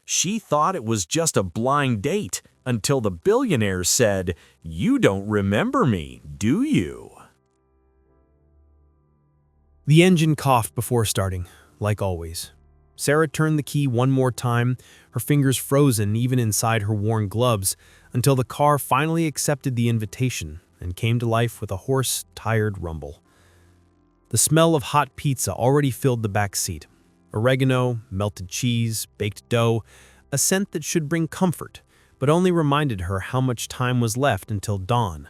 She thought it was just a blind date until the billionaire said, "You don't remember me, do you?" The engine coughed before starting, like always. Sarah turned the key one more time, her fingers frozen even inside her worn gloves, until the car finally accepted the invitation and came to life with a hoarse, tired rumble. The smell of hot pizza already filled the back seat. Oregano, melted cheese, baked dough, a scent that should bring comfort, but only reminded her how much time was left until dawn.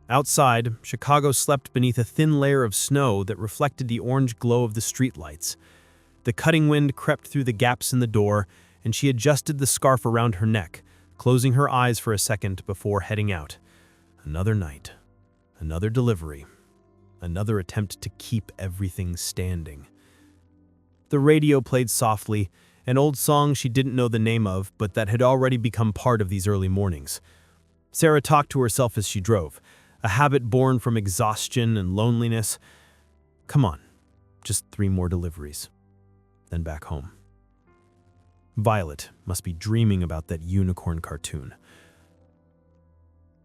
Outside, Chicago slept beneath a thin layer of snow that reflected the orange glow of the streetlights. The cutting wind crept through the gaps in the door, and she adjusted the scarf around her neck, closing her eyes for a second before heading out. Another night, another delivery, another attempt to keep everything standing. The radio played softly, an old song she didn't know the name of, but that had already become part of these early mornings. Sarah talked to herself as she drove, a habit born from exhaustion and loneliness. Come on, just 3 more deliveries, then back home. Violet must be dreaming about that unicorn cartoon.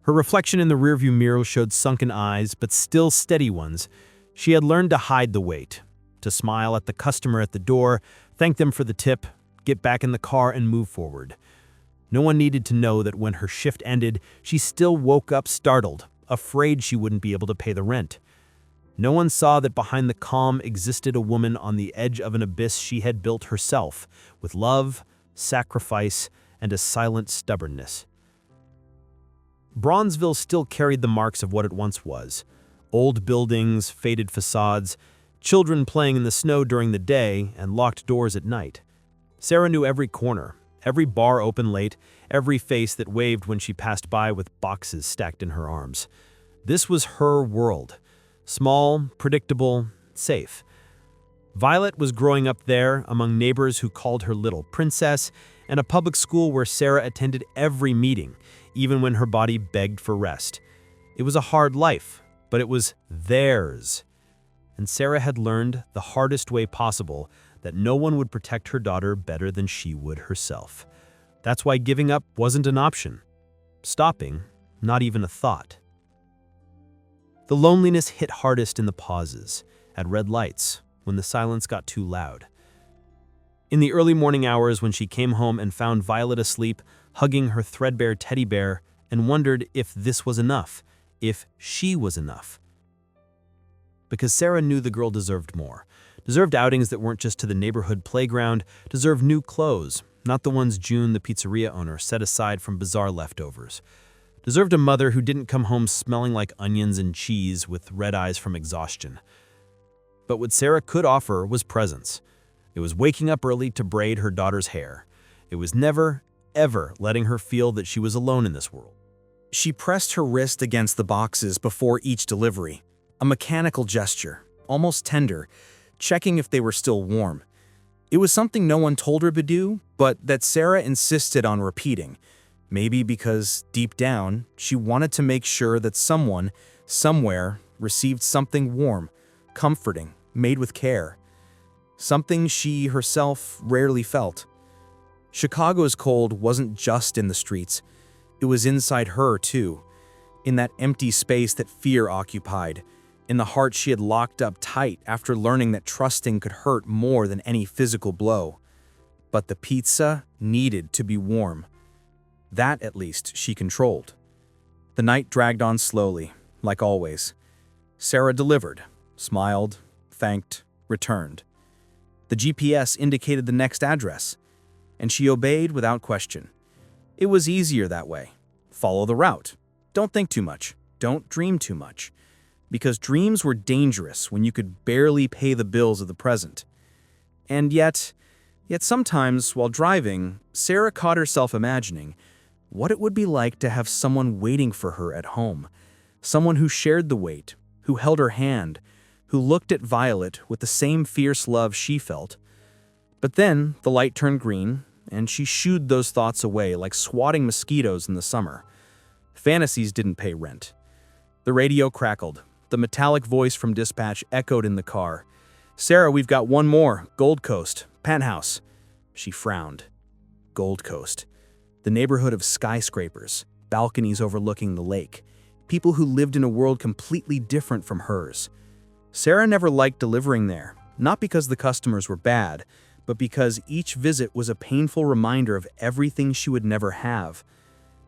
Her reflection in the rearview mirror showed sunken eyes, but still steady ones. She had learned to hide the weight, to smile at the customer at the door, thank them for the tip, get back in the car and move forward. No one needed to know that when her shift ended, she still woke up startled, afraid she wouldn't be able to pay the rent. No one saw that behind the calm existed a woman on the edge of an abyss she had built herself, with love, sacrifice, and a silent stubbornness. Bronzeville still carried the marks of what it once was. Old buildings, faded facades, children playing in the snow during the day, and locked doors at night. Sarah knew every corner, every bar open late, every face that waved when she passed by with boxes stacked in her arms. This was her world. Small, predictable, safe. Violet was growing up there among neighbors who called her Little Princess, and a public school where Sarah attended every meeting, even when her body begged for rest. It was a hard life, but it was theirs. And Sarah had learned the hardest way possible that no one would protect her daughter better than she would herself. That's why giving up wasn't an option. Stopping, not even a thought. The loneliness hit hardest in the pauses, at red lights, when the silence got too loud. In the early morning hours when she came home and found Violet asleep, hugging her threadbare teddy bear, and wondered if this was enough, if she was enough. Because Sarah knew the girl deserved more, deserved outings that weren't just to the neighborhood playground, deserved new clothes, not the ones June, the pizzeria owner, set aside from bizarre leftovers. Deserved a mother who didn't come home smelling like onions and cheese with red eyes from exhaustion. But what Sarah could offer was presence. It was waking up early to braid her daughter's hair. It was never, ever letting her feel that she was alone in this world. She pressed her wrist against the boxes before each delivery, a mechanical gesture, almost tender, checking if they were still warm. It was something no one told her to do, but that Sarah insisted on repeating. Maybe because, deep down, she wanted to make sure that someone, somewhere, received something warm, comforting, made with care. Something she herself rarely felt. Chicago's cold wasn't just in the streets. It was inside her, too. In that empty space that fear occupied. In the heart she had locked up tight after learning that trusting could hurt more than any physical blow. But the pizza needed to be warm. That, at least, she controlled. The night dragged on slowly, like always. Sarah delivered, smiled, thanked, returned. The GPS indicated the next address, and she obeyed without question. It was easier that way. Follow the route. Don't think too much. Don't dream too much. Because dreams were dangerous when you could barely pay the bills of the present. And yet sometimes, while driving, Sarah caught herself imagining what it would be like to have someone waiting for her at home. Someone who shared the weight, who held her hand, who looked at Violet with the same fierce love she felt. But then the light turned green, and she shooed those thoughts away like swatting mosquitoes in the summer. Fantasies didn't pay rent. The radio crackled. The metallic voice from dispatch echoed in the car. "Sarah, we've got one more. Gold Coast. Penthouse." She frowned. Gold Coast, the neighborhood of skyscrapers, balconies overlooking the lake, people who lived in a world completely different from hers. Sarah never liked delivering there, not because the customers were bad, but because each visit was a painful reminder of everything she would never have.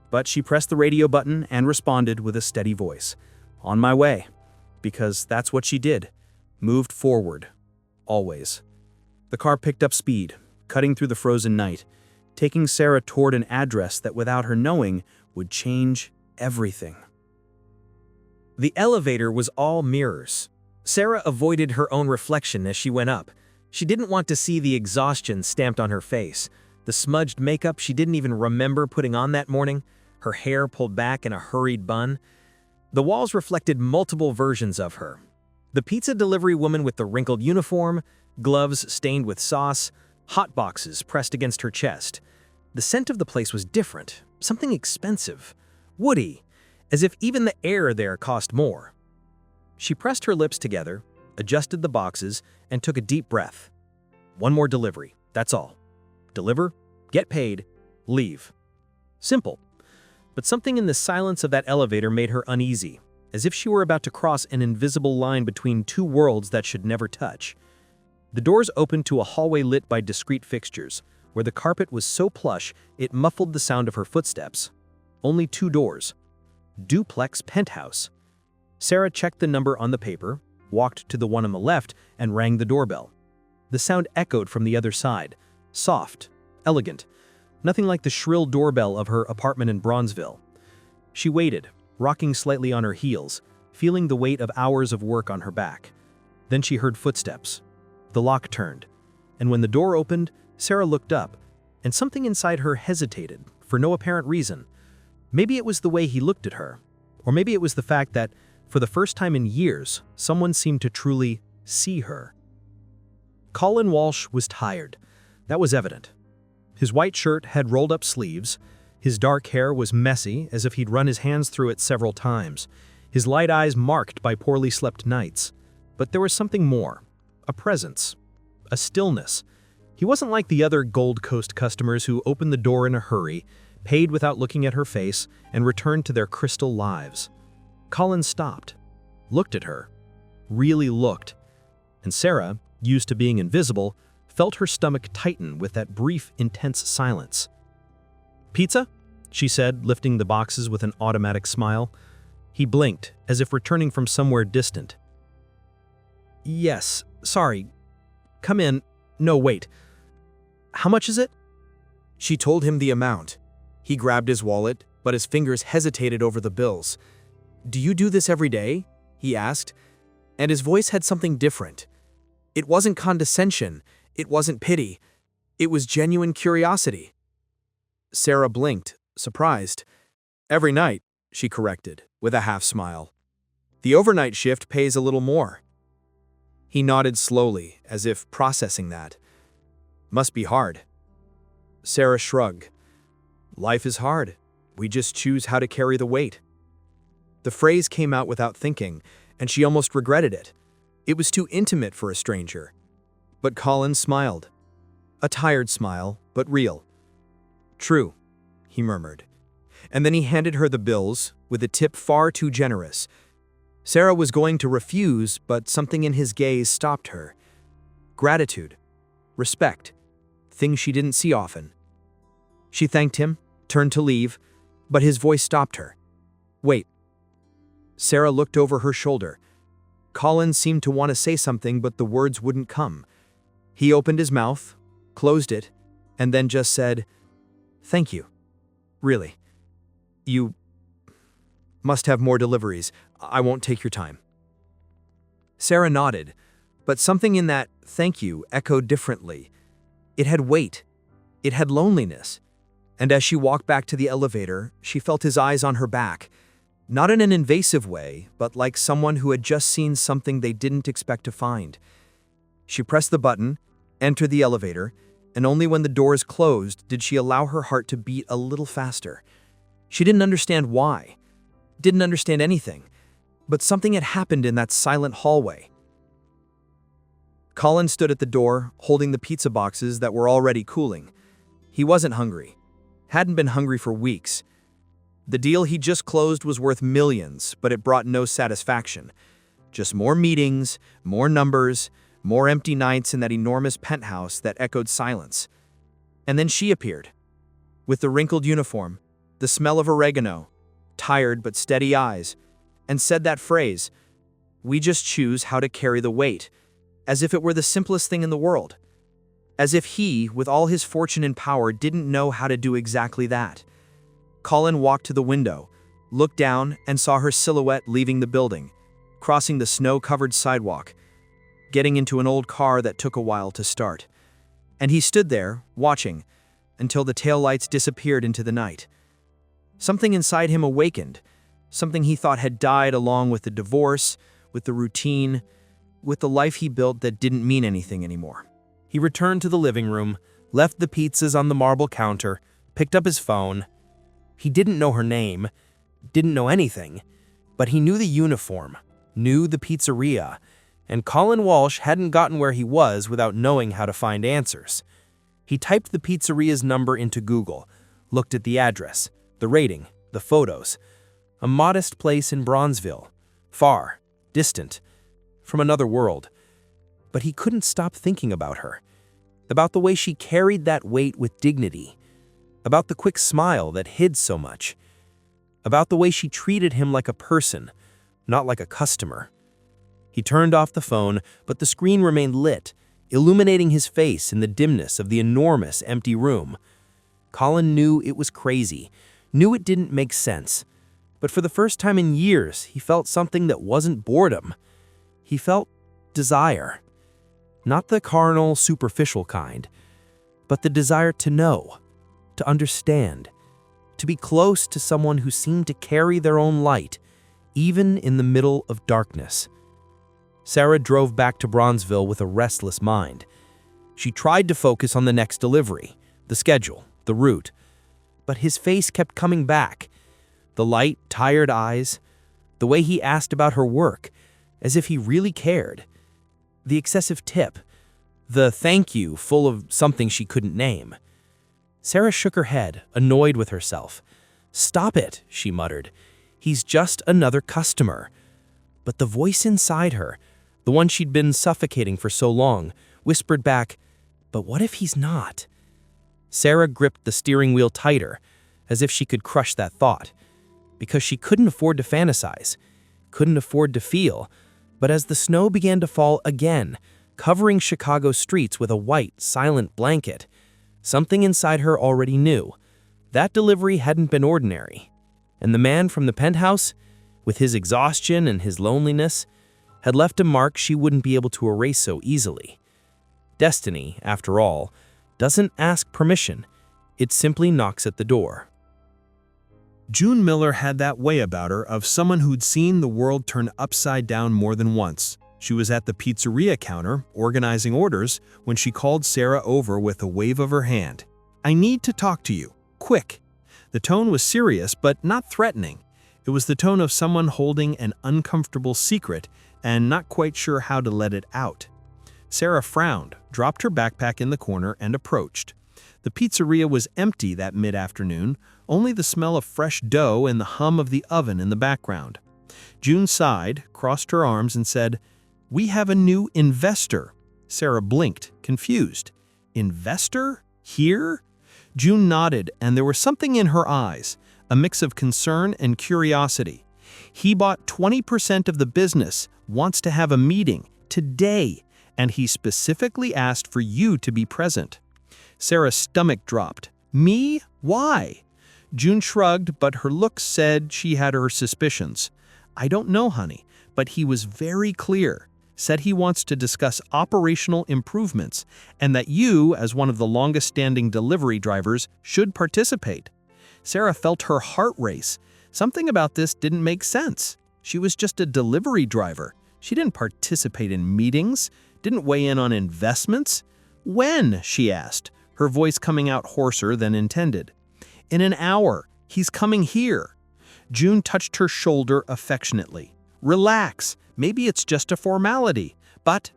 But she pressed the radio button and responded with a steady voice. On my way. Because that's what she did. Moved forward. Always. The car picked up speed, cutting through the frozen night, taking Sarah toward an address that without her knowing would change everything. The elevator was all mirrors. Sarah avoided her own reflection as she went up. She didn't want to see the exhaustion stamped on her face, the smudged makeup she didn't even remember putting on that morning, her hair pulled back in a hurried bun. The walls reflected multiple versions of her. The pizza delivery woman with the wrinkled uniform, gloves stained with sauce, hot boxes pressed against her chest. The scent of the place was different, something expensive, woody, as if even the air there cost more. She pressed her lips together, adjusted the boxes, and took a deep breath. One more delivery, that's all. Deliver, get paid, leave. Simple. But something in the silence of that elevator made her uneasy, as if she were about to cross an invisible line between two worlds that should never touch. The doors opened to a hallway lit by discreet fixtures, where the carpet was so plush it muffled the sound of her footsteps. Only 2 doors. Duplex penthouse. Sarah checked the number on the paper, walked to the one on the left, and rang the doorbell. The sound echoed from the other side, soft, elegant, nothing like the shrill doorbell of her apartment in Bronzeville. She waited, rocking slightly on her heels, feeling the weight of hours of work on her back. Then she heard footsteps. The lock turned, and when the door opened, Sarah looked up, and something inside her hesitated, for no apparent reason. Maybe it was the way he looked at her, or maybe it was the fact that, for the first time in years, someone seemed to truly see her. Colin Walsh was tired. That was evident. His white shirt had rolled up sleeves. His dark hair was messy, as if he'd run his hands through it several times. His light eyes marked by poorly slept nights. But there was something more. A presence. A stillness. He wasn't like the other Gold Coast customers who opened the door in a hurry, paid without looking at her face, and returned to their crystal lives. Colin stopped, looked at her, really looked, and Sarah, used to being invisible, felt her stomach tighten with that brief, intense silence. "Pizza?" she said, lifting the boxes with an automatic smile. He blinked, as if returning from somewhere distant. "Yes, sorry. Come in. No, wait. How much is it?" She told him the amount. He grabbed his wallet, but his fingers hesitated over the bills. "Do you do this every day?" he asked, and his voice had something different. It wasn't condescension, it wasn't pity, it was genuine curiosity. Sarah blinked, surprised. "Every night," she corrected, with a half smile. "The overnight shift pays a little more." He nodded slowly, as if processing that. "Must be hard." Sarah shrugged. "Life is hard. We just choose how to carry the weight." The phrase came out without thinking, and she almost regretted it. It was too intimate for a stranger. But Colin smiled. A tired smile, but real. "True," he murmured. And then he handed her the bills, with a tip far too generous. Sarah was going to refuse, but something in his gaze stopped her. Gratitude. Respect. Things she didn't see often. She thanked him, turned to leave, but his voice stopped her. "Wait." Sarah looked over her shoulder. Colin seemed to want to say something, but the words wouldn't come. He opened his mouth, closed it, and then just said, "Thank you. Really. You must have more deliveries. I won't take your time." Sarah nodded, but something in that "thank you" echoed differently. It had weight. It had loneliness. And as she walked back to the elevator, she felt his eyes on her back. Not in an invasive way, but like someone who had just seen something they didn't expect to find. She pressed the button, entered the elevator, and only when the doors closed did she allow her heart to beat a little faster. She didn't understand why. Didn't understand anything. But something had happened in that silent hallway. Colin stood at the door, holding the pizza boxes that were already cooling. He wasn't hungry. Hadn't been hungry for weeks. The deal he just closed was worth millions, but it brought no satisfaction. Just more meetings, more numbers, more empty nights in that enormous penthouse that echoed silence. And then she appeared. With the wrinkled uniform, the smell of oregano, tired but steady eyes, and said that phrase, "We just choose how to carry the weight," as if it were the simplest thing in the world. As if he, with all his fortune and power, didn't know how to do exactly that. Colin walked to the window, looked down, and saw her silhouette leaving the building, crossing the snow-covered sidewalk, getting into an old car that took a while to start. And he stood there, watching, until the taillights disappeared into the night. Something inside him awakened, something he thought had died along with the divorce, with the routine, with the life he built that didn't mean anything anymore. He returned to the living room, left the pizzas on the marble counter, picked up his phone. He didn't know her name, didn't know anything, but he knew the uniform, knew the pizzeria, and Colin Walsh hadn't gotten where he was without knowing how to find answers. He typed the pizzeria's number into Google, looked at the address, the rating, the photos. A modest place in Bronzeville, far, distant, from another world. But he couldn't stop thinking about her, about the way she carried that weight with dignity, about the quick smile that hid so much, about the way she treated him like a person, not like a customer. He turned off the phone, but the screen remained lit, illuminating his face in the dimness of the enormous empty room. Colin knew it was crazy, knew it didn't make sense, but for the first time in years, he felt something that wasn't boredom. He felt desire. Not the carnal, superficial kind, but the desire to know, to understand, to be close to someone who seemed to carry their own light, even in the middle of darkness. Sarah drove back to Bronzeville with a restless mind. She tried to focus on the next delivery, the schedule, the route, but his face kept coming back. The light, tired eyes, the way he asked about her work, as if he really cared. The excessive tip, the thank you full of something she couldn't name. Sarah shook her head, annoyed with herself. "Stop it," she muttered. "He's just another customer." But the voice inside her, the one she'd been suffocating for so long, whispered back, "But what if he's not?" Sarah gripped the steering wheel tighter, as if she could crush that thought. Because she couldn't afford to fantasize, couldn't afford to feel. But as the snow began to fall again, covering Chicago streets with a white, silent blanket, something inside her already knew. That delivery hadn't been ordinary. And the man from the penthouse, with his exhaustion and his loneliness, had left a mark she wouldn't be able to erase so easily. Destiny, after all, doesn't ask permission. It simply knocks at the door. June Miller had that way about her of someone who'd seen the world turn upside down more than once. She was at the pizzeria counter, organizing orders, when she called Sarah over with a wave of her hand. "I need to talk to you. Quick." The tone was serious, but not threatening. It was the tone of someone holding an uncomfortable secret and not quite sure how to let it out. Sarah frowned, dropped her backpack in the corner, and approached. The pizzeria was empty that mid-afternoon, only the smell of fresh dough and the hum of the oven in the background. June sighed, crossed her arms, and said, "We have a new investor." Sarah blinked, confused. "Investor? Here?" June nodded, and there was something in her eyes, a mix of concern and curiosity. "He bought 20% of the business, wants to have a meeting, today, and he specifically asked for you to be present." Sarah's stomach dropped. "Me? Why?" June shrugged, but her look said she had her suspicions. "I don't know, honey, but he was very clear. Said he wants to discuss operational improvements and that you, as one of the longest-standing delivery drivers, should participate." Sarah felt her heart race. Something about this didn't make sense. She was just a delivery driver. She didn't participate in meetings, didn't weigh in on investments. "When?" she asked, her voice coming out hoarser than intended. "In an hour. He's coming here." June touched her shoulder affectionately. "Relax. Maybe it's just a formality, but—"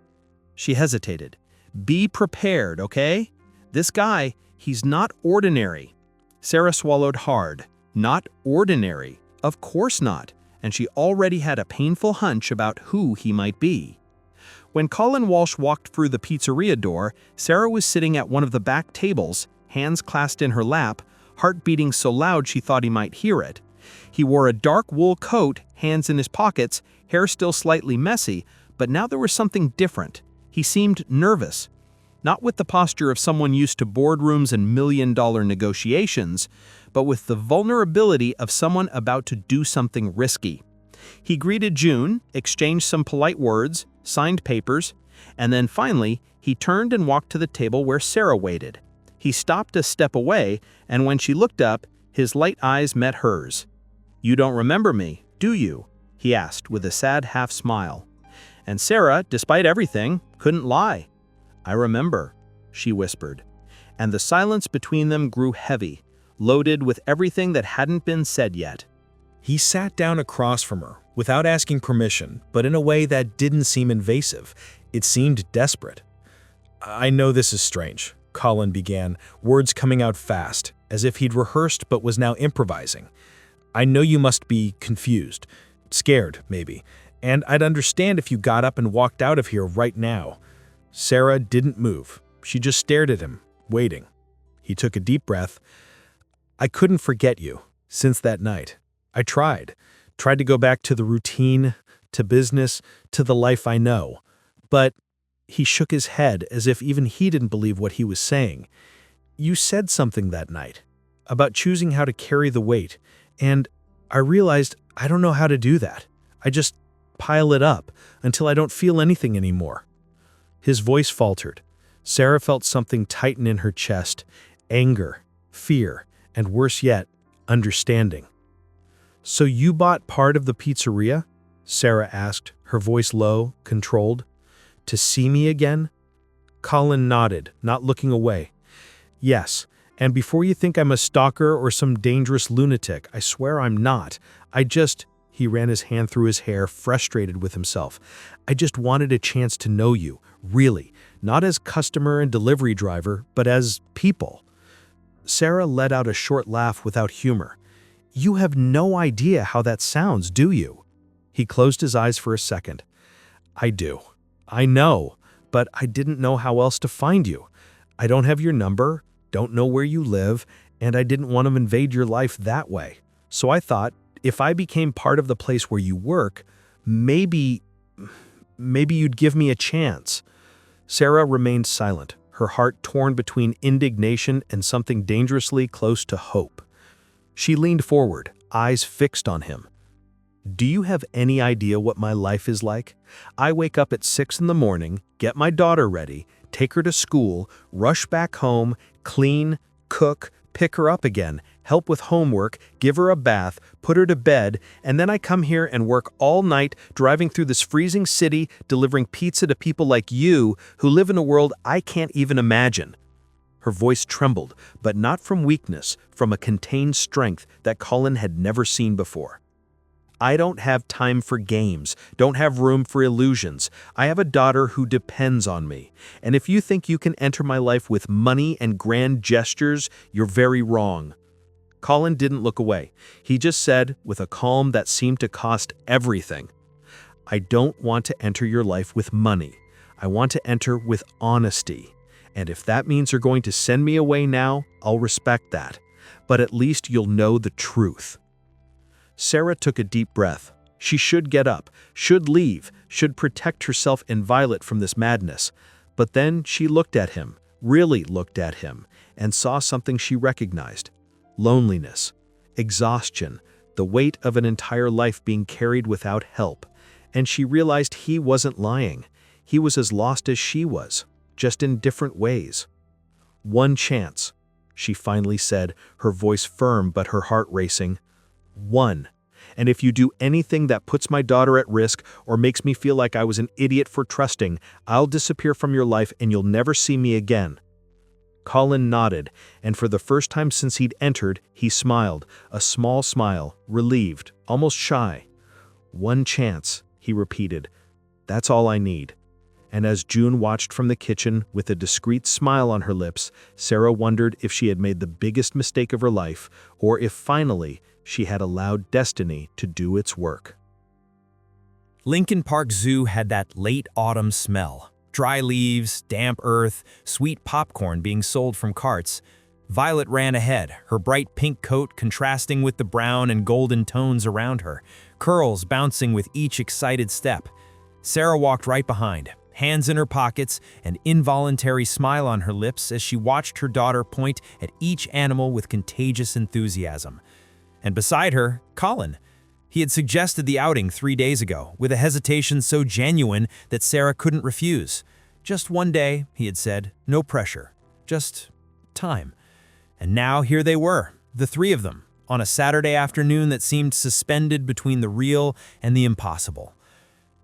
She hesitated. "Be prepared, okay? This guy, He's not ordinary. Sarah swallowed hard. Not ordinary. Of course not. And she already had a painful hunch about who he might be. When Colin Walsh walked through the pizzeria door, Sarah was sitting at one of the back tables, hands clasped in her lap, heart beating so loud she thought he might hear it. He wore a dark wool coat, hands in his pockets, hair still slightly messy, but now there was something different. He seemed nervous. Not with the posture of someone used to boardrooms and million-dollar negotiations, but with the vulnerability of someone about to do something risky. He greeted June, exchanged some polite words, signed papers, and then finally, he turned and walked to the table where Sarah waited. He stopped a step away, and when she looked up, his light eyes met hers. "You don't remember me, do you?" he asked with a sad half-smile. And Sarah, despite everything, couldn't lie. "I remember," she whispered. And the silence between them grew heavy, loaded with everything that hadn't been said yet. He sat down across from her, without asking permission, but in a way that didn't seem invasive. It seemed desperate. "I know this is strange," Colin began, words coming out fast, as if he'd rehearsed but was now improvising. "I know you must be confused, scared, maybe, and I'd understand if you got up and walked out of here right now." Sarah didn't move. She just stared at him, waiting. He took a deep breath. "I couldn't forget you, since that night. I tried to go back to the routine, to business, to the life I know. But," he shook his head as if even he didn't believe what he was saying, "you said something that night, about choosing how to carry the weight, and I realized I don't know how to do that. I just pile it up until I don't feel anything anymore." His voice faltered. Sarah felt something tighten in her chest, anger, fear, and worse yet, understanding. "So you bought part of the pizzeria?" Sarah asked, her voice low, controlled. "To see me again?" Colin nodded, not looking away. "Yes, and before you think I'm a stalker or some dangerous lunatic, I swear I'm not. He ran his hand through his hair, frustrated with himself. "I just wanted a chance to know you, really, not as customer and delivery driver, but as people." Sarah let out a short laugh without humor. "You have no idea how that sounds, do you?" He closed his eyes for a second. "I do. I know, but I didn't know how else to find you. I don't have your number, don't know where you live, and I didn't want to invade your life that way. So I thought, if I became part of the place where you work, maybe you'd give me a chance." Sarah remained silent, her heart torn between indignation and something dangerously close to hope. She leaned forward, eyes fixed on him. "Do you have any idea what my life is like? I wake up at 6 in the morning, get my daughter ready, take her to school, rush back home, clean, cook, pick her up again, help with homework, give her a bath, put her to bed, and then I come here and work all night driving through this freezing city, delivering pizza to people like you who live in a world I can't even imagine." Her voice trembled, but not from weakness, from a contained strength that Colin had never seen before. "I don't have time for games, don't have room for illusions. I have a daughter who depends on me. And if you think you can enter my life with money and grand gestures, you're very wrong." Colin didn't look away. He just said, with a calm that seemed to cost everything, "I don't want to enter your life with money. I want to enter with honesty. And if that means you're going to send me away now, I'll respect that. But at least you'll know the truth." Sarah took a deep breath. She should get up, should leave, should protect herself and Violet from this madness. But then she looked at him, really looked at him, and saw something she recognized. Loneliness, exhaustion, the weight of an entire life being carried without help. And she realized he wasn't lying. He was as lost as she was, just in different ways. "One chance," she finally said, her voice firm but her heart racing. "One. And if you do anything that puts my daughter at risk or makes me feel like I was an idiot for trusting, I'll disappear from your life and you'll never see me again." Colin nodded, and for the first time since he'd entered, he smiled, a small smile, relieved, almost shy. "One chance," he repeated. "That's all I need." And as June watched from the kitchen with a discreet smile on her lips, Sarah wondered if she had made the biggest mistake of her life, or if finally she had allowed destiny to do its work. Lincoln Park Zoo had that late autumn smell. Dry leaves, damp earth, sweet popcorn being sold from carts. Violet ran ahead, her bright pink coat contrasting with the brown and golden tones around her, curls bouncing with each excited step. Sarah walked right behind, hands in her pockets, an involuntary smile on her lips as she watched her daughter point at each animal with contagious enthusiasm. And beside her, Colin. He had suggested the outing 3 days ago, with a hesitation so genuine that Sarah couldn't refuse. Just one day, he had said, no pressure, just time. And now here they were, the three of them, on a Saturday afternoon that seemed suspended between the real and the impossible.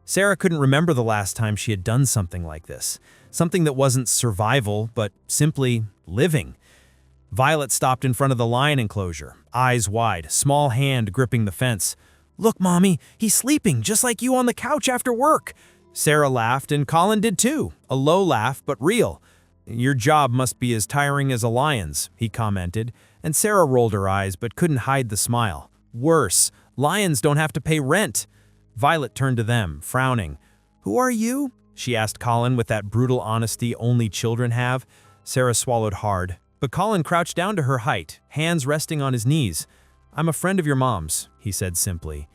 Sarah couldn't remember the last time she had done something like this, something that wasn't survival, but simply living. Violet stopped in front of the lion enclosure, eyes wide, small hand gripping the fence. "Look, Mommy, he's sleeping just like you on the couch after work." Sarah laughed, and Colin did too, a low laugh, but real. "Your job must be as tiring as a lion's," he commented, and Sarah rolled her eyes but couldn't hide the smile. "Worse, lions don't have to pay rent." Violet turned to them, frowning. "Who are you?" she asked Colin with that brutal honesty only children have. Sarah swallowed hard, but Colin crouched down to her height, hands resting on his knees. "I'm a friend of your mom's," he said simply.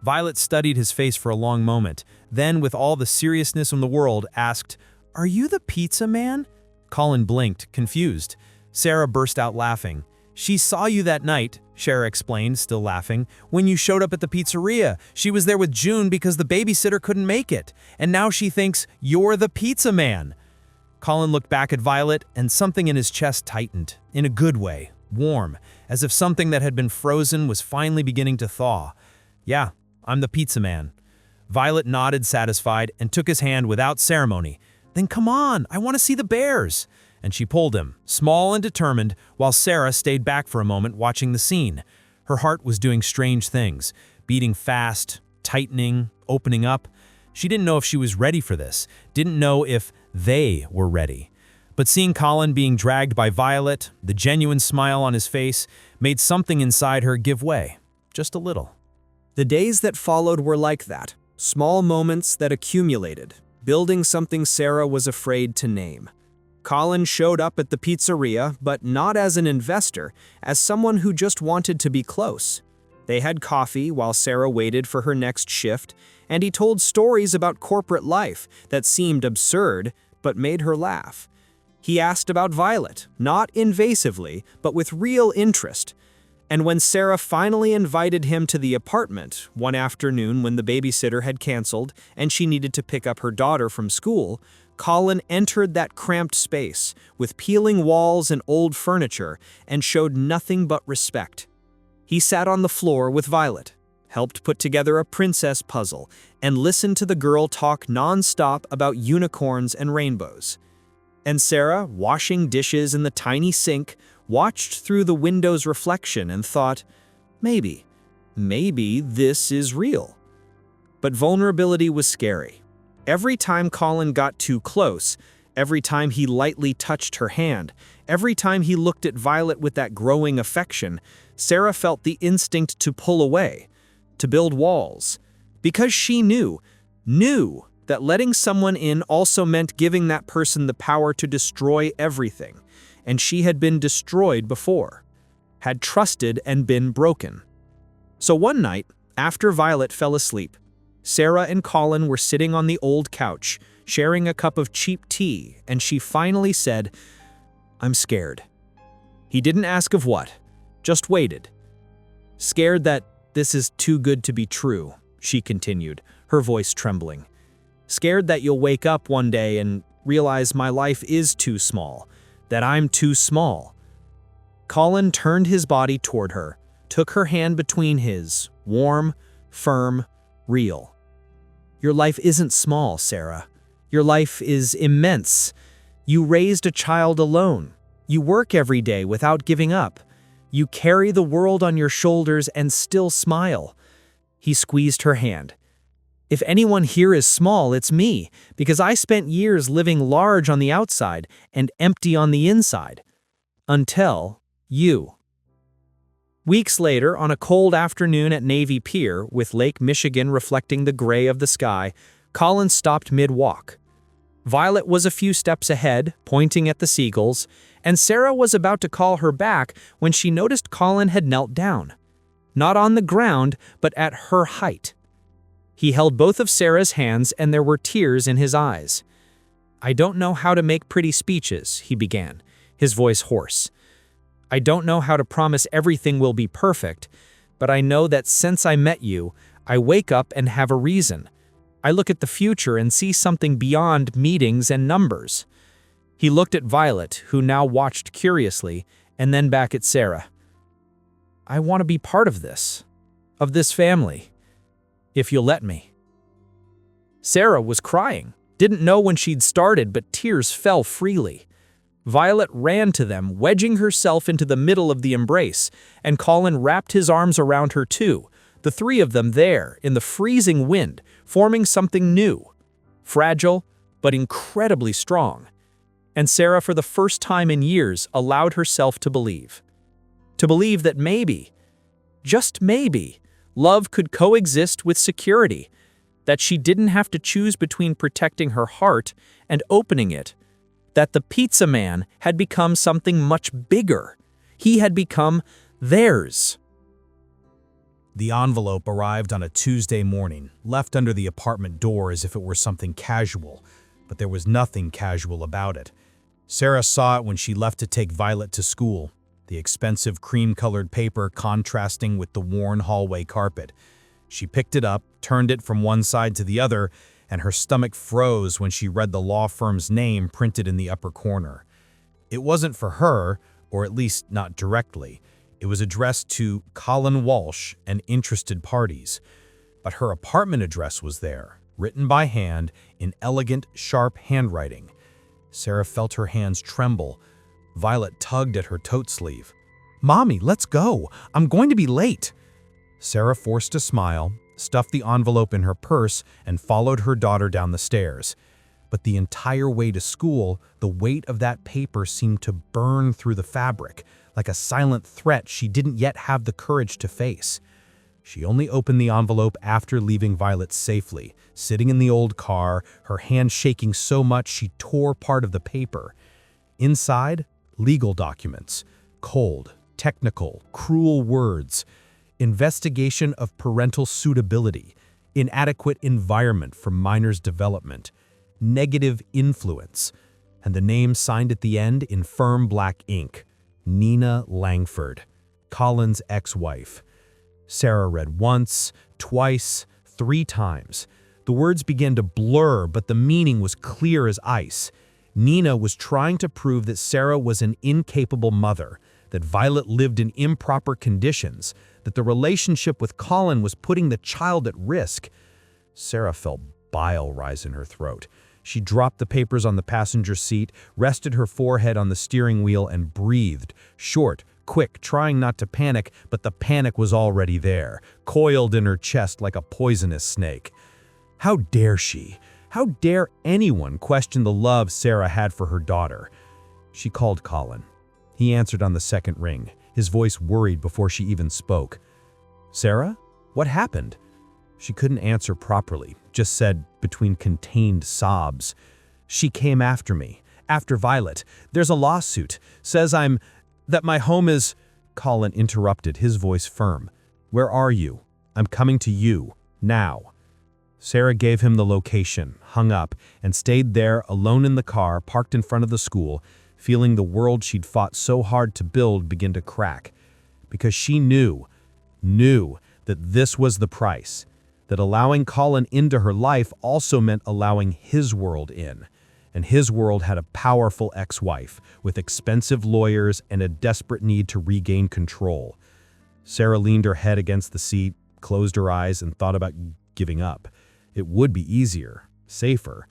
Violet studied his face for a long moment, then with all the seriousness in the world asked, "Are you the pizza man?" Colin blinked, confused. Sarah burst out laughing. "She saw you that night," Sarah explained, still laughing, "when you showed up at the pizzeria. She was there with June because the babysitter couldn't make it, and now she thinks you're the pizza man." Colin looked back at Violet, and something in his chest tightened, in a good way, warm, as if something that had been frozen was finally beginning to thaw. "Yeah, I'm the pizza man." Violet nodded satisfied and took his hand without ceremony. "Then come on, I want to see the bears." And she pulled him, small and determined, while Sarah stayed back for a moment watching the scene. Her heart was doing strange things, beating fast, tightening, opening up. She didn't know if she was ready for this, didn't know if they were ready. But seeing Colin being dragged by Violet, the genuine smile on his face, made something inside her give way, just a little. The days that followed were like that, small moments that accumulated, building something Sarah was afraid to name. Colin showed up at the pizzeria, but not as an investor, as someone who just wanted to be close. They had coffee while Sarah waited for her next shift, and he told stories about corporate life that seemed absurd, but made her laugh. He asked about Violet, not invasively, but with real interest. And when Sarah finally invited him to the apartment one afternoon when the babysitter had canceled and she needed to pick up her daughter from school, Colin entered that cramped space with peeling walls and old furniture and showed nothing but respect. He sat on the floor with Violet, helped put together a princess puzzle, and listened to the girl talk nonstop about unicorns and rainbows. And Sarah, washing dishes in the tiny sink, watched through the window's reflection and thought, maybe this is real. But vulnerability was scary. Every time Colin got too close, every time he lightly touched her hand, every time he looked at Violet with that growing affection, Sarah felt the instinct to pull away, to build walls. Because she knew that letting someone in also meant giving that person the power to destroy everything. And she had been destroyed before, had trusted and been broken. So one night, after Violet fell asleep, Sarah and Colin were sitting on the old couch, sharing a cup of cheap tea, and she finally said, "I'm scared." He didn't ask of what, just waited. "Scared that this is too good to be true," she continued, her voice trembling. "Scared that you'll wake up one day and realize my life is too small, that I'm too small." Colin turned his body toward her, took her hand between his, warm, firm, real. "Your life isn't small, Sarah. Your life is immense. You raised a child alone. You work every day without giving up. You carry the world on your shoulders and still smile." He squeezed her hand. If anyone here is small, it's me, because I spent years living large on the outside and empty on the inside. Until you. Weeks later, on a cold afternoon at Navy Pier, with Lake Michigan reflecting the gray of the sky, Colin stopped mid-walk. Violet was a few steps ahead, pointing at the seagulls, and Sarah was about to call her back when she noticed Colin had knelt down. Not on the ground, but at her height. He held both of Sarah's hands and there were tears in his eyes. "I don't know how to make pretty speeches," he began, his voice hoarse. "I don't know how to promise everything will be perfect, but I know that since I met you, I wake up and have a reason. I look at the future and see something beyond meetings and numbers." He looked at Violet, who now watched curiously, and then back at Sarah. "I want to be part of this family, if you'll let me." Sarah was crying, didn't know when she'd started, but tears fell freely. Violet ran to them, wedging herself into the middle of the embrace, and Colin wrapped his arms around her too, the three of them there, in the freezing wind, forming something new. Fragile, but incredibly strong. And Sarah, for the first time in years, allowed herself to believe. To believe that maybe, just maybe, love could coexist with security, that she didn't have to choose between protecting her heart and opening it, that the pizza man had become something much bigger. He had become theirs. The envelope arrived on a Tuesday morning, left under the apartment door as if it were something casual, but there was nothing casual about it. Sarah saw it when she left to take Violet to school, the expensive cream-colored paper contrasting with the worn hallway carpet. She picked it up, turned it from one side to the other, and her stomach froze when she read the law firm's name printed in the upper corner. It wasn't for her, or at least not directly. It was addressed to Colin Walsh and interested parties. But her apartment address was there, written by hand in elegant, sharp handwriting. Sarah felt her hands tremble. Violet tugged at her tote sleeve. "Mommy, let's go. I'm going to be late." Sarah forced a smile, stuffed the envelope in her purse, and followed her daughter down the stairs. But the entire way to school, the weight of that paper seemed to burn through the fabric, like a silent threat she didn't yet have the courage to face. She only opened the envelope after leaving Violet safely, sitting in the old car, her hand shaking so much she tore part of the paper. Inside, legal documents, cold, technical, cruel words, investigation of parental suitability, inadequate environment for minors' development, negative influence, and the name signed at the end in firm black ink, Nina Langford, Colin's ex-wife. Sarah read once, twice, 3 times. The words began to blur, but the meaning was clear as ice. Nina was trying to prove that Sarah was an incapable mother, that Violet lived in improper conditions, that the relationship with Colin was putting the child at risk. Sarah felt bile rise in her throat. She dropped the papers on the passenger seat, rested her forehead on the steering wheel, and breathed, short, quick, trying not to panic, but the panic was already there, coiled in her chest like a poisonous snake. How dare she? How dare anyone question the love Sarah had for her daughter? She called Colin. He answered on the second ring, his voice worried before she even spoke. "Sarah? What happened?" She couldn't answer properly, just said, between contained sobs, "She came after me, after Violet. There's a lawsuit. Says that my home is—" Colin interrupted, his voice firm. "Where are you? I'm coming to you, now." Sarah gave him the location, hung up, and stayed there alone in the car parked in front of the school, feeling the world she'd fought so hard to build begin to crack. Because she knew that this was the price, that allowing Colin into her life also meant allowing his world in. And his world had a powerful ex-wife, with expensive lawyers and a desperate need to regain control. Sarah leaned her head against the seat, closed her eyes, and thought about giving up. It would be easier, safer.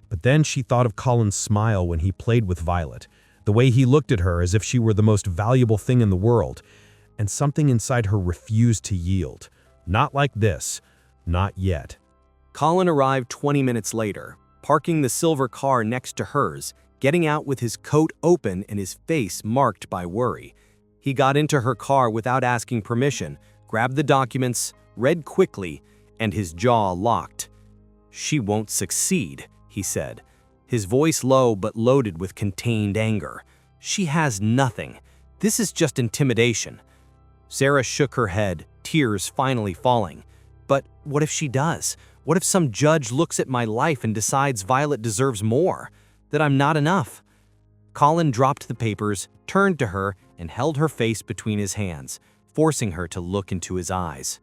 But then she thought of Colin's smile when he played with Violet, the way he looked at her as if she were the most valuable thing in the world, and something inside her refused to yield. Not like this. Not yet. Colin arrived 20 minutes later, parking the silver car next to hers, getting out with his coat open and his face marked by worry. He got into her car without asking permission, grabbed the documents, read quickly, and his jaw locked. "She won't succeed," he said, his voice low but loaded with contained anger. "She has nothing. This is just intimidation." Sarah shook her head, tears finally falling. "But what if she does? What if some judge looks at my life and decides Violet deserves more? That I'm not enough?" Colin dropped the papers, turned to her, and held her face between his hands, forcing her to look into his eyes.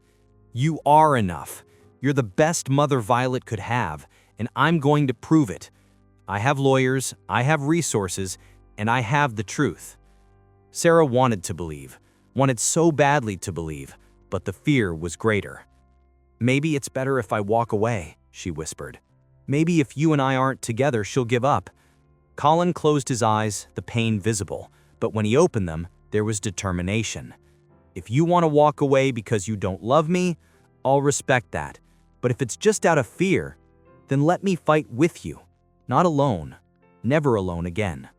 "You are enough. You're the best mother Violet could have, and I'm going to prove it. I have lawyers, I have resources, and I have the truth." Sarah wanted to believe, wanted so badly to believe, but the fear was greater. "Maybe it's better if I walk away," she whispered. "Maybe if you and I aren't together, she'll give up." Colin closed his eyes, the pain visible, but when he opened them, there was determination. "If you want to walk away because you don't love me, I'll respect that. But if it's just out of fear, then let me fight with you. Not alone. Never alone again."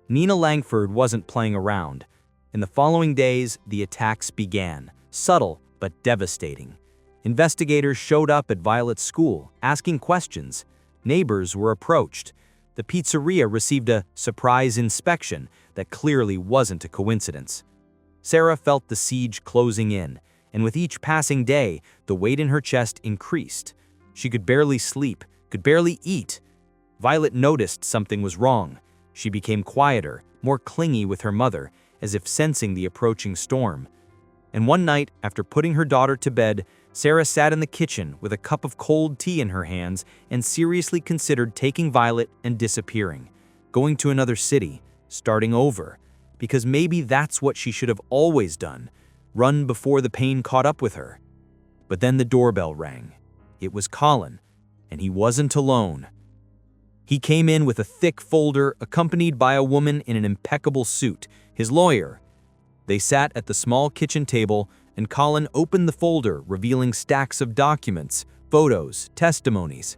Nina Langford wasn't playing around. In the following days, the attacks began, subtle but devastating. Investigators showed up at Violet's school, asking questions. Neighbors were approached. The pizzeria received a surprise inspection that clearly wasn't a coincidence. Sarah felt the siege closing in, and with each passing day, the weight in her chest increased. She could barely sleep, could barely eat. Violet noticed something was wrong. She became quieter, more clingy with her mother, as if sensing the approaching storm. And one night, after putting her daughter to bed, Sarah sat in the kitchen with a cup of cold tea in her hands and seriously considered taking Violet and disappearing, going to another city, starting over, because maybe that's what she should have always done, run before the pain caught up with her. But then the doorbell rang. It was Colin, and he wasn't alone. He came in with a thick folder accompanied by a woman in an impeccable suit, his lawyer. They sat at the small kitchen table, and Colin opened the folder, revealing stacks of documents, photos, testimonies.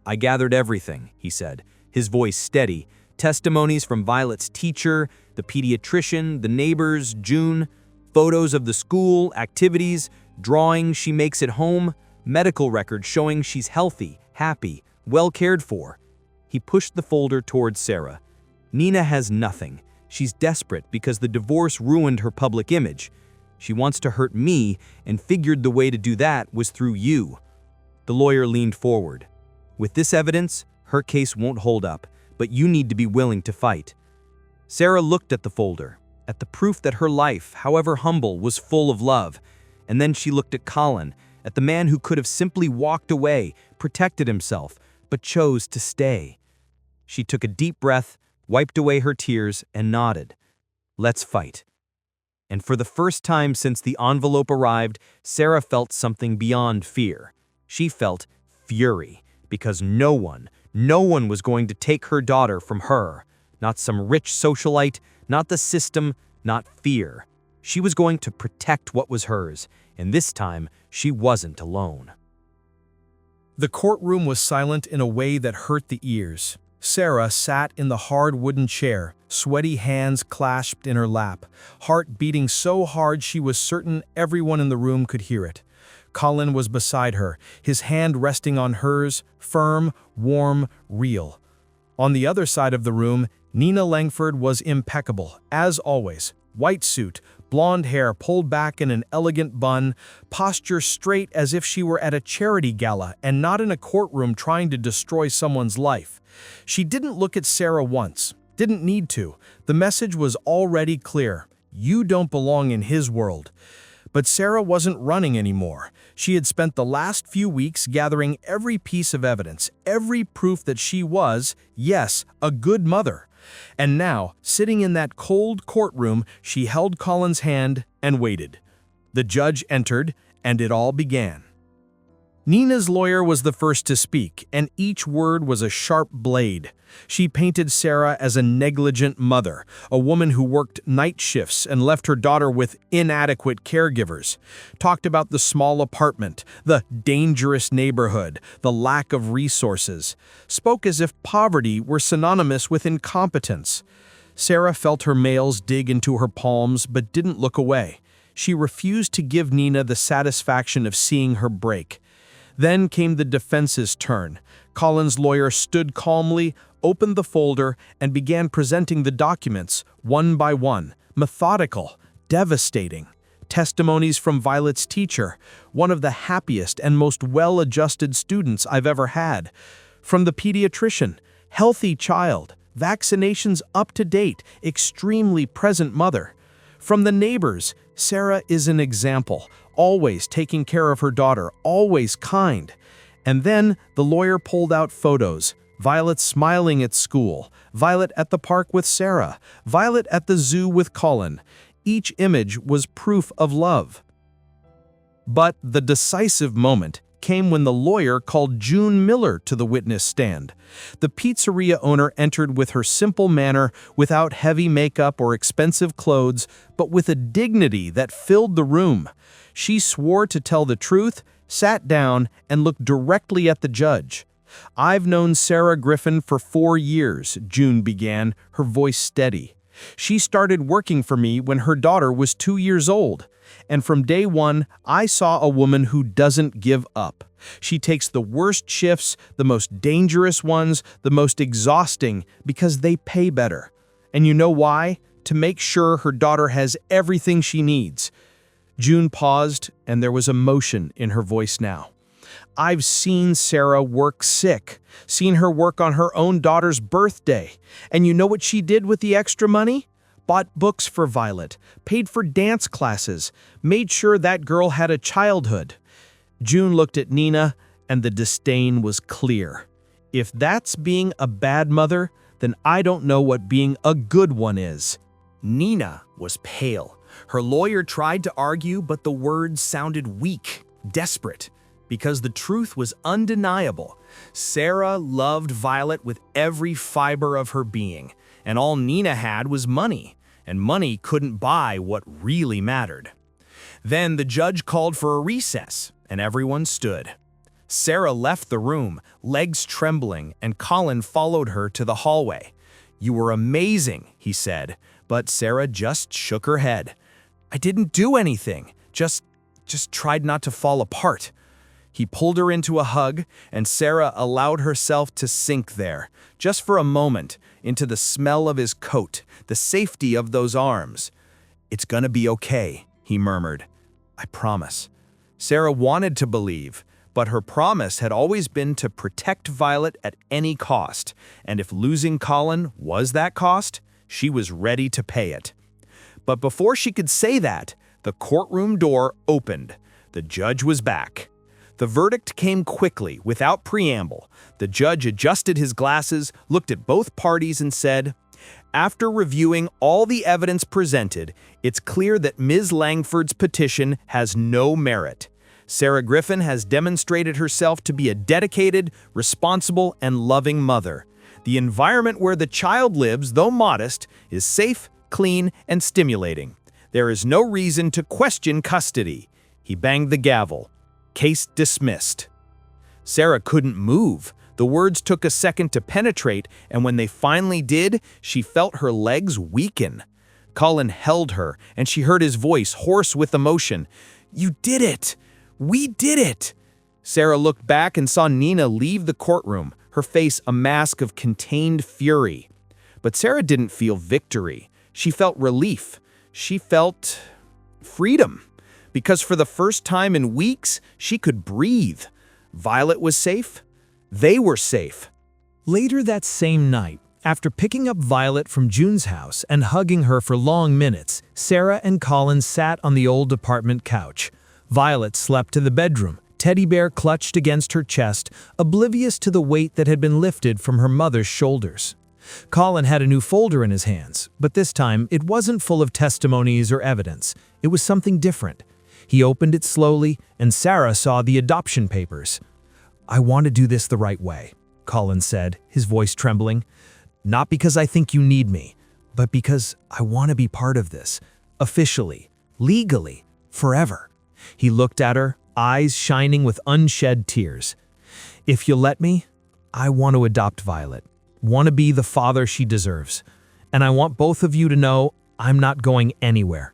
"I gathered everything," he said, his voice steady. "Testimonies from Violet's teacher, the pediatrician, the neighbors, June, photos of the school, activities, drawings she makes at home, medical records showing she's healthy, happy, well cared for." He pushed the folder towards Sarah. "Nina has nothing. She's desperate because the divorce ruined her public image. She wants to hurt me and figured the way to do that was through you." The lawyer leaned forward. "With this evidence, her case won't hold up, but you need to be willing to fight." Sarah looked at the folder, at the proof that her life, however humble, was full of love. And then she looked at Colin, at the man who could have simply walked away, protected himself, but chose to stay. She took a deep breath, wiped away her tears, and nodded. "Let's fight." And for the first time since the envelope arrived, Sarah felt something beyond fear. She felt fury, because no one was going to take her daughter from her. Not some rich socialite, not the system, not fear. She was going to protect what was hers, and this time she wasn't alone. The courtroom was silent in a way that hurt the ears. Sarah sat in the hard wooden chair, sweaty hands clasped in her lap, heart beating so hard she was certain everyone in the room could hear it. Colin was beside her, his hand resting on hers, firm, warm, real. On the other side of the room, Nina Langford was impeccable, as always. White suit, blonde hair pulled back in an elegant bun, posture straight as if she were at a charity gala and not in a courtroom trying to destroy someone's life. She didn't look at Sarah once, didn't need to. The message was already clear. You don't belong in his world. But Sarah wasn't running anymore. She had spent the last few weeks gathering every piece of evidence, every proof that she was, yes, a good mother. And now, sitting in that cold courtroom, she held Colin's hand and waited. The judge entered, and it all began. Nina's lawyer was the first to speak, and each word was a sharp blade. She painted Sarah as a negligent mother, a woman who worked night shifts and left her daughter with inadequate caregivers, talked about the small apartment, the dangerous neighborhood, the lack of resources, spoke as if poverty were synonymous with incompetence. Sarah felt her nails dig into her palms but didn't look away. She refused to give Nina the satisfaction of seeing her break. Then came the defense's turn. Colin's lawyer stood calmly, opened the folder, and began presenting the documents, one by one, methodical, devastating. Testimonies from Violet's teacher, one of the happiest and most well-adjusted students I've ever had. From the pediatrician, healthy child, vaccinations up to date, extremely present mother. From the neighbors, Sarah is an example, always taking care of her daughter, always kind. And then the lawyer pulled out photos. Violet smiling at school, Violet at the park with Sarah, Violet at the zoo with Colin. Each image was proof of love. But the decisive moment came when the lawyer called June Miller to the witness stand. The pizzeria owner entered with her simple manner, without heavy makeup or expensive clothes, but with a dignity that filled the room. She swore to tell the truth, sat down, and looked directly at the judge. "I've known Sarah Griffin for 4 years," June began, her voice steady. "She started working for me when her daughter was 2 years old. And from day one, I saw a woman who doesn't give up. She takes the worst shifts, the most dangerous ones, the most exhausting, because they pay better. And you know why? To make sure her daughter has everything she needs." June paused, and there was emotion in her voice now. "I've seen Sarah work sick, seen her work on her own daughter's birthday. And you know what she did with the extra money? Bought books for Violet, paid for dance classes, made sure that girl had a childhood." June looked at Nina, and the disdain was clear. "If that's being a bad mother, then I don't know what being a good one is." Nina was pale. Her lawyer tried to argue, but the words sounded weak, desperate, because the truth was undeniable. Sarah loved Violet with every fiber of her being, and all Nina had was money, and money couldn't buy what really mattered. Then the judge called for a recess, and everyone stood. Sarah left the room, legs trembling, and Colin followed her to the hallway. "You were amazing," he said, but Sarah just shook her head. "I didn't do anything, just tried not to fall apart." He pulled her into a hug, and Sarah allowed herself to sink there, just for a moment, into the smell of his coat, the safety of those arms. "It's gonna be okay," he murmured. "I promise." Sarah wanted to believe, but her promise had always been to protect Violet at any cost, and if losing Colin was that cost, she was ready to pay it. But before she could say that, the courtroom door opened. The judge was back. The verdict came quickly, without preamble. The judge adjusted his glasses, looked at both parties, and said, "After reviewing all the evidence presented, it's clear that Ms. Langford's petition has no merit. Sarah Griffin has demonstrated herself to be a dedicated, responsible, and loving mother. The environment where the child lives, though modest, is safe, clean, and stimulating. There is no reason to question custody." He banged the gavel. "Case dismissed." Sarah couldn't move. The words took a second to penetrate, and when they finally did, she felt her legs weaken. Colin held her, and she heard his voice, hoarse with emotion. "You did it! We did it!" Sarah looked back and saw Nina leave the courtroom, her face a mask of contained fury. But Sarah didn't feel victory. She felt relief. She felt freedom. Because for the first time in weeks, she could breathe. Violet was safe. They were safe. Later that same night, after picking up Violet from June's house and hugging her for long minutes, Sarah and Colin sat on the old apartment couch. Violet slept in the bedroom, teddy bear clutched against her chest, oblivious to the weight that had been lifted from her mother's shoulders. Colin had a new folder in his hands, but this time it wasn't full of testimonies or evidence. It was something different. He opened it slowly, and Sarah saw the adoption papers. "I want to do this the right way," Colin said, his voice trembling. "Not because I think you need me, but because I want to be part of this, officially, legally, forever." He looked at her, eyes shining with unshed tears. "If you'll let me, I want to adopt Violet, want to be the father she deserves. And I want both of you to know I'm not going anywhere."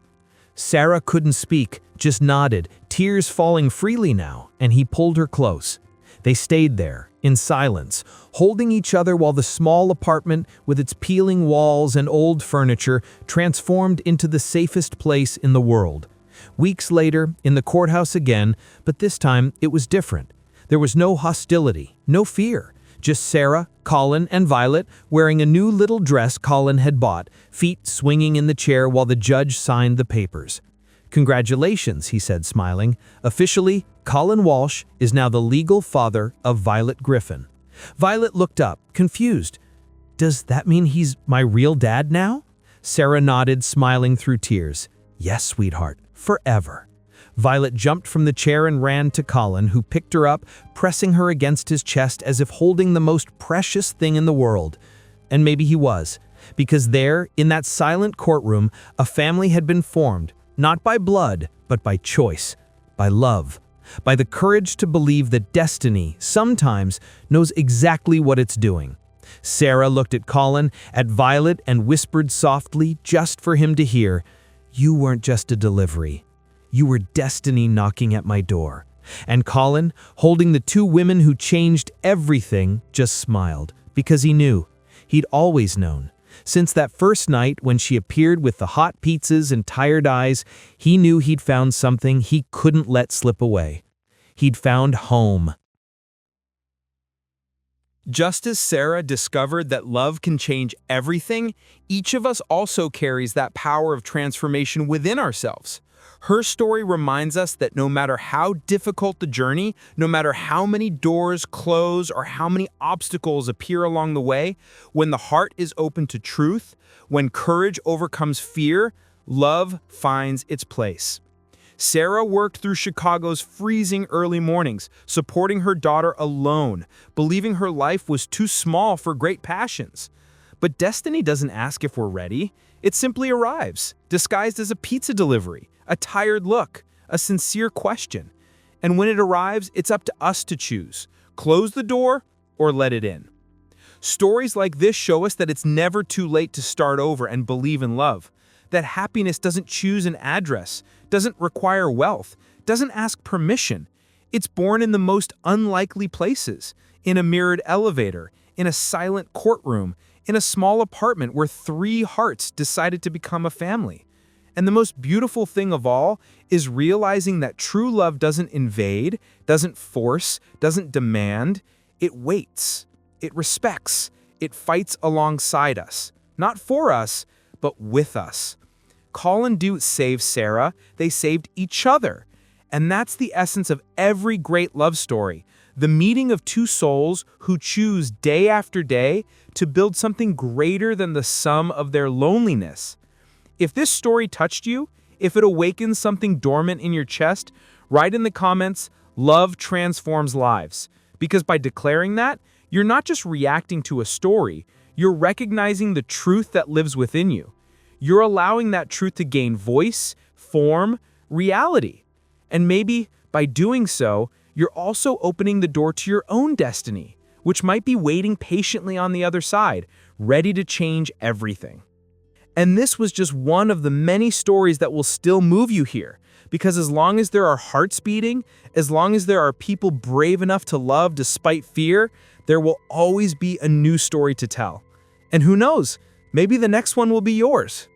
Sarah couldn't speak, just nodded, tears falling freely now, and he pulled her close. They stayed there, in silence, holding each other while the small apartment with its peeling walls and old furniture transformed into the safest place in the world. Weeks later, in the courthouse again, but this time it was different. There was no hostility, no fear. Just Sarah, Colin, and Violet wearing a new little dress Colin had bought, feet swinging in the chair while the judge signed the papers. "Congratulations," he said, smiling. "Officially, Colin Walsh is now the legal father of Violet Griffin." Violet looked up, confused. "Does that mean he's my real dad now?" Sarah nodded, smiling through tears. "Yes, sweetheart, forever." Violet jumped from the chair and ran to Colin, who picked her up, pressing her against his chest as if holding the most precious thing in the world. And maybe he was, because there, in that silent courtroom, a family had been formed, not by blood, but by choice, by love, by the courage to believe that destiny, sometimes, knows exactly what it's doing. Sarah looked at Colin, at Violet, and whispered softly, just for him to hear, "You weren't just a delivery. You were destiny knocking at my door." And Colin, holding the two women who changed everything, just smiled, because he knew. He'd always known. Since that first night when she appeared with the hot pizzas and tired eyes, he knew he'd found something he couldn't let slip away. He'd found home. Just as Sarah discovered that love can change everything, each of us also carries that power of transformation within ourselves. Her story reminds us that no matter how difficult the journey, no matter how many doors close or how many obstacles appear along the way, when the heart is open to truth, when courage overcomes fear, love finds its place. Sarah worked through Chicago's freezing early mornings, supporting her daughter alone, believing her life was too small for great passions. But destiny doesn't ask if we're ready. It simply arrives, disguised as a pizza delivery, a tired look, a sincere question. And when it arrives, it's up to us to choose. Close the door or let it in. Stories like this show us that it's never too late to start over and believe in love. That happiness doesn't choose an address, doesn't require wealth, doesn't ask permission. It's born in the most unlikely places, in a mirrored elevator, in a silent courtroom, in a small apartment where 3 hearts decided to become a family. And the most beautiful thing of all is realizing that true love doesn't invade, doesn't force, doesn't demand. It waits, it respects, it fights alongside us. Not for us, but with us. Colin didn't save Sarah, they saved each other. And that's the essence of every great love story. The meeting of 2 souls who choose day after day to build something greater than the sum of their loneliness. If this story touched you, if it awakens something dormant in your chest, write in the comments, "Love transforms lives." Because by declaring that, you're not just reacting to a story, you're recognizing the truth that lives within you. You're allowing that truth to gain voice, form, reality. And maybe by doing so, you're also opening the door to your own destiny, which might be waiting patiently on the other side, ready to change everything. And this was just one of the many stories that will still move you here. Because as long as there are hearts beating, as long as there are people brave enough to love despite fear, there will always be a new story to tell. And who knows, maybe the next one will be yours.